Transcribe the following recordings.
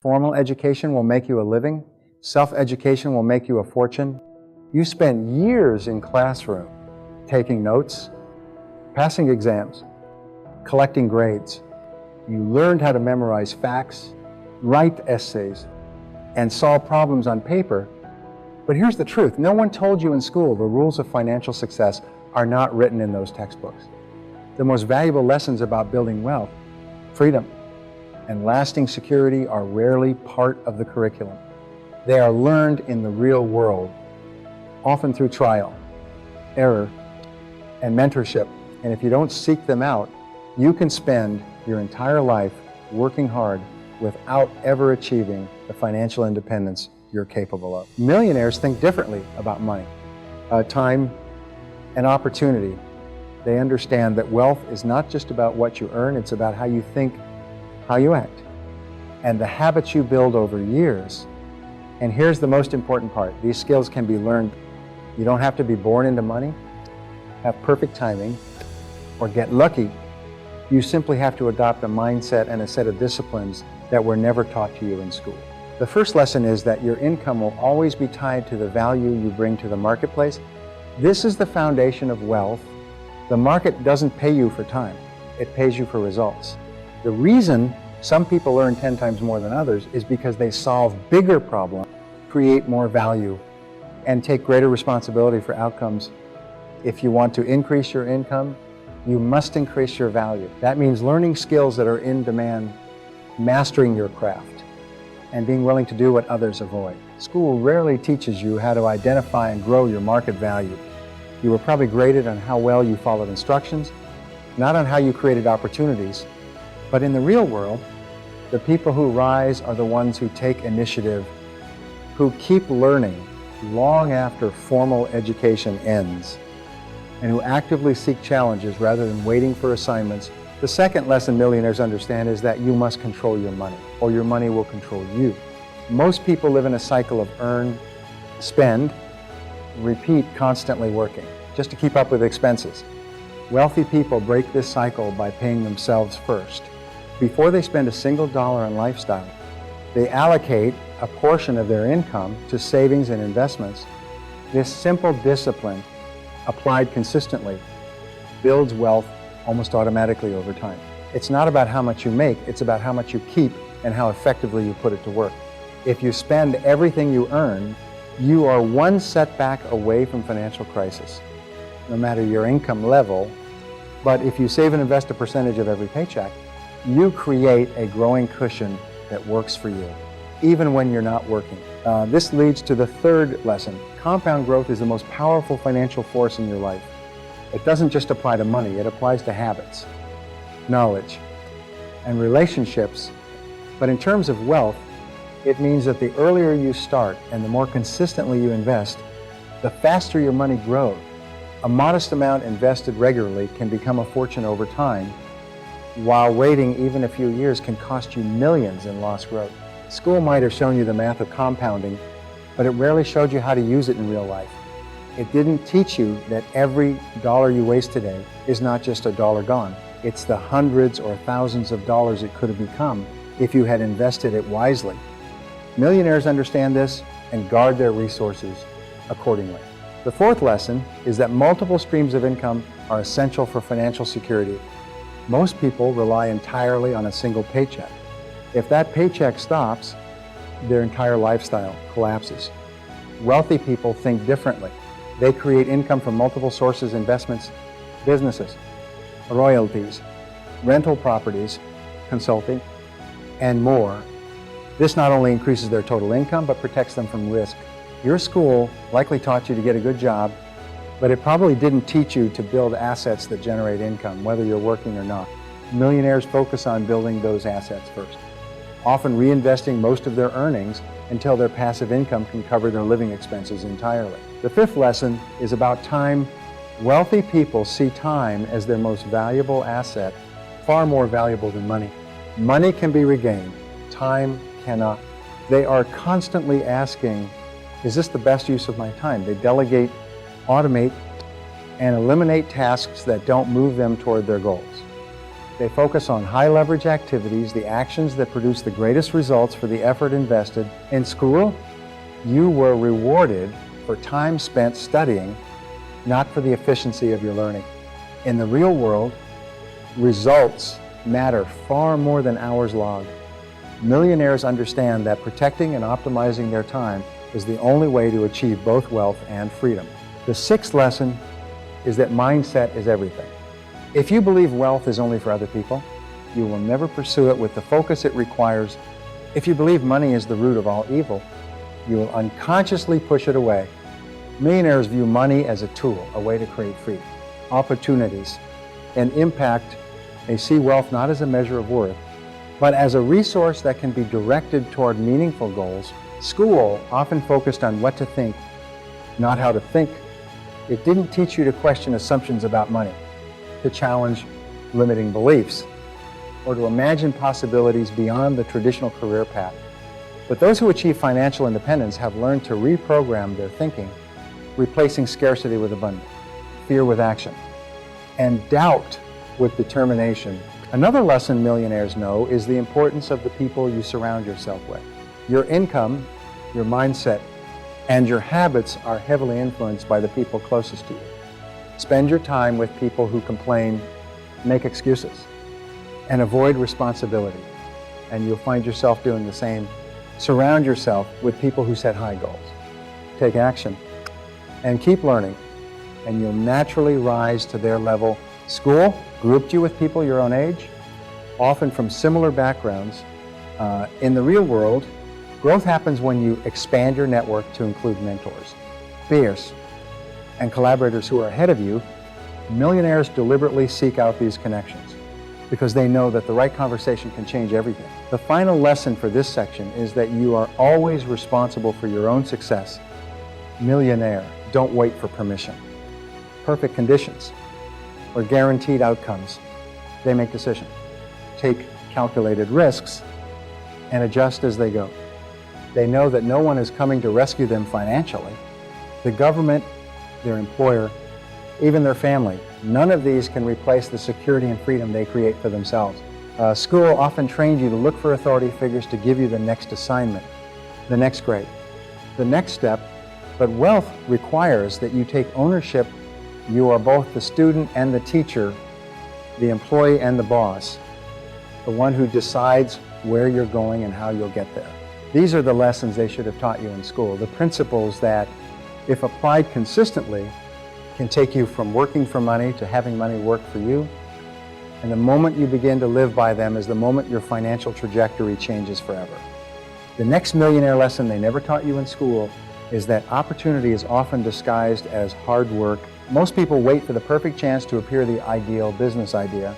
Formal education will make you a living. Self-education will make you a fortune. You spent years in classroom taking notes, passing exams, collecting grades. You learned how to memorize facts, write essays, and solve problems on paper. But here's the truth. No one told you in school the rules of financial success are not written in those textbooks. The most valuable lessons about building wealth, freedom, and lasting security are rarely part of the curriculum. They are learned in the real world, often through trial, error, and mentorship. And if you don't seek them out, you can spend your entire life working hard without ever achieving the financial independence you're capable of. Millionaires think differently about money, time, and opportunity. They understand that wealth is not just about what you earn, it's about how you think, how you act, and the habits you build over years. And here's the most important part. These skills can be learned. You don't have to be born into money, have perfect timing, or get lucky. You simply have to adopt a mindset and a set of disciplines that were never taught to you in school. The first lesson is that your income will always be tied to the value you bring to the marketplace. This is the foundation of wealth. The market doesn't pay you for time. It pays you for results. The reason some people earn 10 times more than others is because they solve bigger problems, create more value, and take greater responsibility for outcomes. If you want to increase your income, you must increase your value. That means learning skills that are in demand, mastering your craft, and being willing to do what others avoid. School rarely teaches you how to identify and grow your market value. You were probably graded on how well you followed instructions, not on how you created opportunities. But in the real world, the people who rise are the ones who take initiative, who keep learning long after formal education ends, and who actively seek challenges rather than waiting for assignments. The second lesson millionaires understand is that you must control your money, or your money will control you. Most people live in a cycle of earn, spend, repeat, constantly working, just to keep up with expenses. Wealthy people break this cycle by paying themselves first. Before they spend a single dollar on lifestyle, they allocate a portion of their income to savings and investments. This simple discipline, applied consistently, builds wealth almost automatically over time. It's not about how much you make, it's about how much you keep and how effectively you put it to work. If you spend everything you earn, you are one setback away from financial crisis, no matter your income level. But if you save and invest a percentage of every paycheck, you create a growing cushion that works for you, even when you're not working. This leads to the third lesson. Compound growth is the most powerful financial force in your life. It doesn't just apply to money, it applies to habits, knowledge, and relationships. But in terms of wealth, it means that the earlier you start and the more consistently you invest, the faster your money grows. A modest amount invested regularly can become a fortune over time, while waiting even a few years can cost you millions in lost growth. School might have shown you the math of compounding, but it rarely showed you how to use it in real life. It didn't teach you that every dollar you waste today is not just a dollar gone. It's the hundreds or thousands of dollars it could have become if you had invested it wisely. Millionaires understand this and guard their resources accordingly. The fourth lesson is that multiple streams of income are essential for financial security. Most people rely entirely on a single paycheck. If that paycheck stops, their entire lifestyle collapses. Wealthy people think differently. They create income from multiple sources, investments, businesses, royalties, rental properties, consulting, and more. This not only increases their total income, but protects them from risk. Your school likely taught you to get a good job, but it probably didn't teach you to build assets that generate income, whether you're working or not. Millionaires focus on building those assets first, often reinvesting most of their earnings until their passive income can cover their living expenses entirely. The fifth lesson is about time. Wealthy people see time as their most valuable asset, far more valuable than money. Money can be regained, time cannot. They are constantly asking, is this the best use of my time? They delegate, automate, and eliminate tasks that don't move them toward their goals. They focus on high leverage activities, the actions that produce the greatest results for the effort invested. In school, you were rewarded for time spent studying, not for the efficiency of your learning. In the real world, results matter far more than hours logged. Millionaires understand that protecting and optimizing their time is the only way to achieve both wealth and freedom. The sixth lesson is that mindset is everything. If you believe wealth is only for other people, you will never pursue it with the focus it requires. If you believe money is the root of all evil, you will unconsciously push it away. Millionaires view money as a tool, a way to create freedom, opportunities, and impact. They see wealth not as a measure of worth, but as a resource that can be directed toward meaningful goals. School often focused on what to think, not how to think. It didn't teach you to question assumptions about money, to challenge limiting beliefs, or to imagine possibilities beyond the traditional career path. But those who achieve financial independence have learned to reprogram their thinking, replacing scarcity with abundance, fear with action, and doubt with determination. Another lesson millionaires know is the importance of the people you surround yourself with. Your income, your mindset, and your habits are heavily influenced by the people closest to you. Spend your time with people who complain, make excuses, and avoid responsibility, and you'll find yourself doing the same. Surround yourself with people who set high goals. Take action and keep learning, and you'll naturally rise to their level. School grouped you with people your own age, often from similar backgrounds. In the real world, growth happens when you expand your network to include mentors, peers, and collaborators who are ahead of you. Millionaires deliberately seek out these connections because they know that the right conversation can change everything. The final lesson for this section is that you are always responsible for your own success. Millionaire, don't wait for permission, perfect conditions, or guaranteed outcomes. They make decisions, take calculated risks, and adjust as they go. They know that no one is coming to rescue them financially. The government, their employer, even their family, none of these can replace the security and freedom they create for themselves. School often trained you to look for authority figures to give you the next assignment, the next grade, the next step, but wealth requires that you take ownership. You are both the student and the teacher, the employee and the boss, the one who decides where you're going and how you'll get there. These are the lessons they should have taught you in school, the principles that, if applied consistently, can take you from working for money to having money work for you. And the moment you begin to live by them is the moment your financial trajectory changes forever. The next millionaire lesson they never taught you in school is that opportunity is often disguised as hard work. Most people wait for the perfect chance to appear the ideal business idea,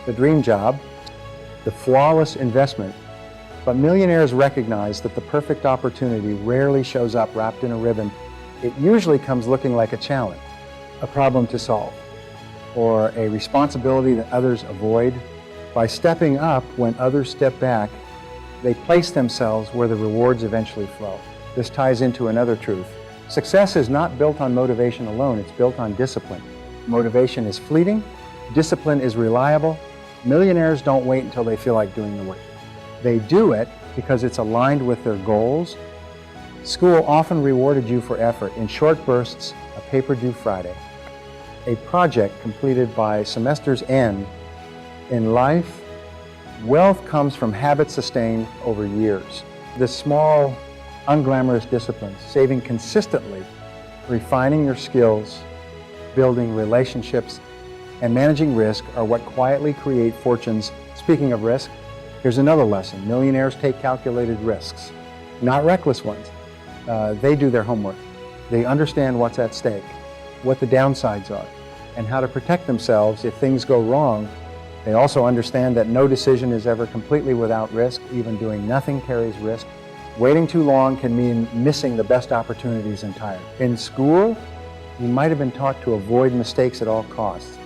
the dream job, the flawless investment. But millionaires recognize that the perfect opportunity rarely shows up wrapped in a ribbon. It usually comes looking like a challenge, a problem to solve, or a responsibility that others avoid. By stepping up when others step back, they place themselves where the rewards eventually flow. This ties into another truth. Success is not built on motivation alone, it's built on discipline. Motivation is fleeting, discipline is reliable. Millionaires don't wait until they feel like doing the work. They do it because it's aligned with their goals. School often rewarded you for effort in short bursts, a paper due Friday, a project completed by semester's end. In life, wealth comes from habits sustained over years. The small, unglamorous disciplines, saving consistently, refining your skills, building relationships, and managing risk are what quietly create fortunes. Speaking of risk, here's another lesson. Millionaires take calculated risks, not reckless ones. They do their homework. They understand what's at stake, what the downsides are, and how to protect themselves if things go wrong. They also understand that no decision is ever completely without risk. Even doing nothing carries risk. Waiting too long can mean missing the best opportunities entirely. In school, you might have been taught to avoid mistakes at all costs.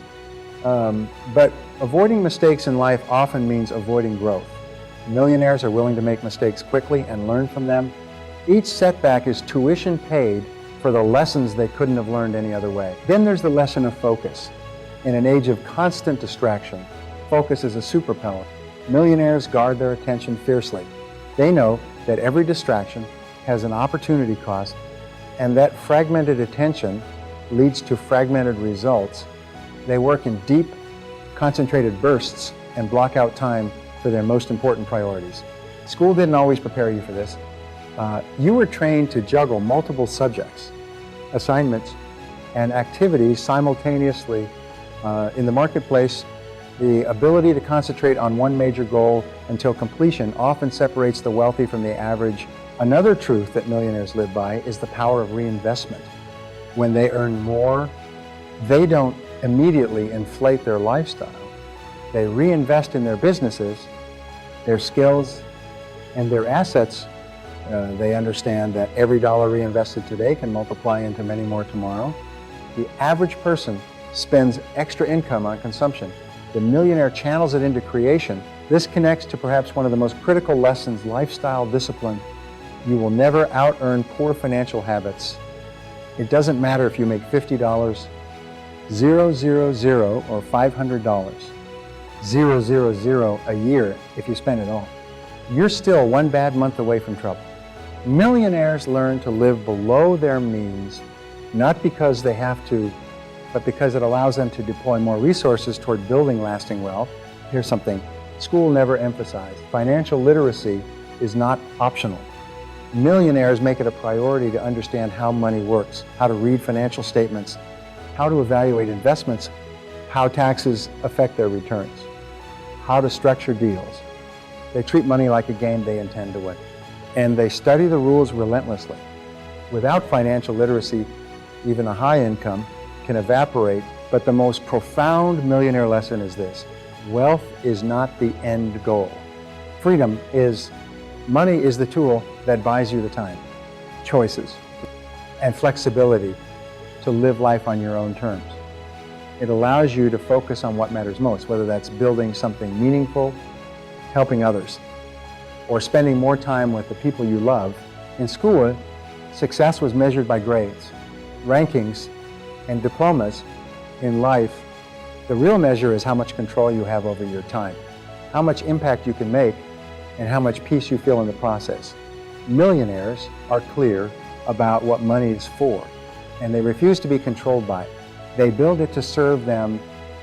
But avoiding mistakes in life often means avoiding growth. Millionaires are willing to make mistakes quickly and learn from them. Each setback is tuition paid for the lessons they couldn't have learned any other way. Then there's the lesson of focus. In an age of constant distraction, Focus is a superpower. Millionaires guard their attention fiercely. They know that every distraction has an opportunity cost, and that fragmented attention leads to fragmented results. They work in deep, concentrated bursts and block out time for their most important priorities. School didn't always prepare you for this. You were trained to juggle multiple subjects, assignments, and activities simultaneously. In the marketplace, the ability to concentrate on one major goal until completion often separates the wealthy from the average. Another truth that millionaires live by is the power of reinvestment. When they earn more, they don't immediately inflate their lifestyle. They reinvest in their businesses, their skills, and their assets. They understand that every dollar reinvested today can multiply into many more tomorrow. The average person spends extra income on consumption. The millionaire channels it into creation. This connects to perhaps one of the most critical lessons: lifestyle discipline. You will never out-earn poor financial habits. It doesn't matter if you make $50, $000, or $500. $000 a year if you spend it all. You're still one bad month away from trouble. Millionaires learn to live below their means, not because they have to, but because it allows them to deploy more resources toward building lasting wealth. Here's something school never emphasized: financial literacy is not optional. Millionaires make it a priority to understand how money works, how to read financial statements, how to evaluate investments, how taxes affect their returns, how to structure deals. They treat money like a game they intend to win. And they study the rules relentlessly. Without financial literacy, even a high income can evaporate. But the most profound millionaire lesson is this: wealth is not the end goal. Freedom is. Money is the tool that buys you the time, choices, and flexibility to live life on your own terms. It allows you to focus on what matters most, whether that's building something meaningful, helping others, or spending more time with the people you love. In school, success was measured by grades, rankings, and diplomas. In life, the real measure is how much control you have over your time, how much impact you can make, and how much peace you feel in the process. Millionaires are clear about what money is for, and they refuse to be controlled by it. They build it to serve them,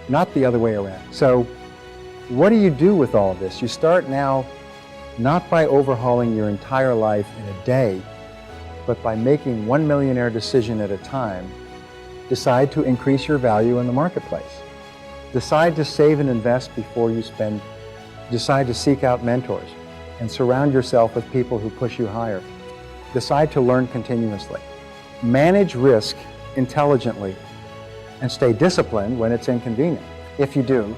not the other way around. So what do you do with all of this? You start now not by overhauling your entire life in a day, but by making one millionaire decision at a time. Decide to increase your value in the marketplace. Decide to save and invest before you spend. Decide to seek out mentors and surround yourself with people who push you higher. Decide to learn continuously. Manage risk intelligently and stay disciplined when it's inconvenient. If you do,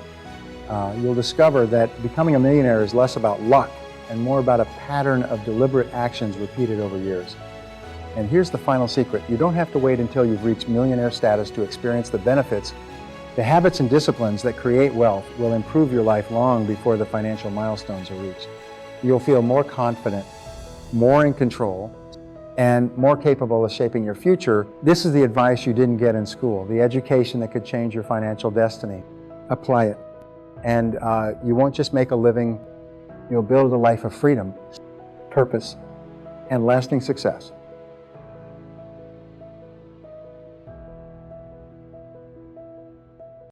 you'll discover that becoming a millionaire is less about luck and more about a pattern of deliberate actions repeated over years. And here's the final secret: you don't have to wait until you've reached millionaire status to experience the benefits. The habits and disciplines that create wealth will improve your life long before the financial milestones are reached. You'll feel more confident, more in control, and more capable of shaping your future. This is the advice you didn't get in school, the education that could change your financial destiny. Apply it. And you won't just make a living, you'll build a life of freedom, purpose, and lasting success.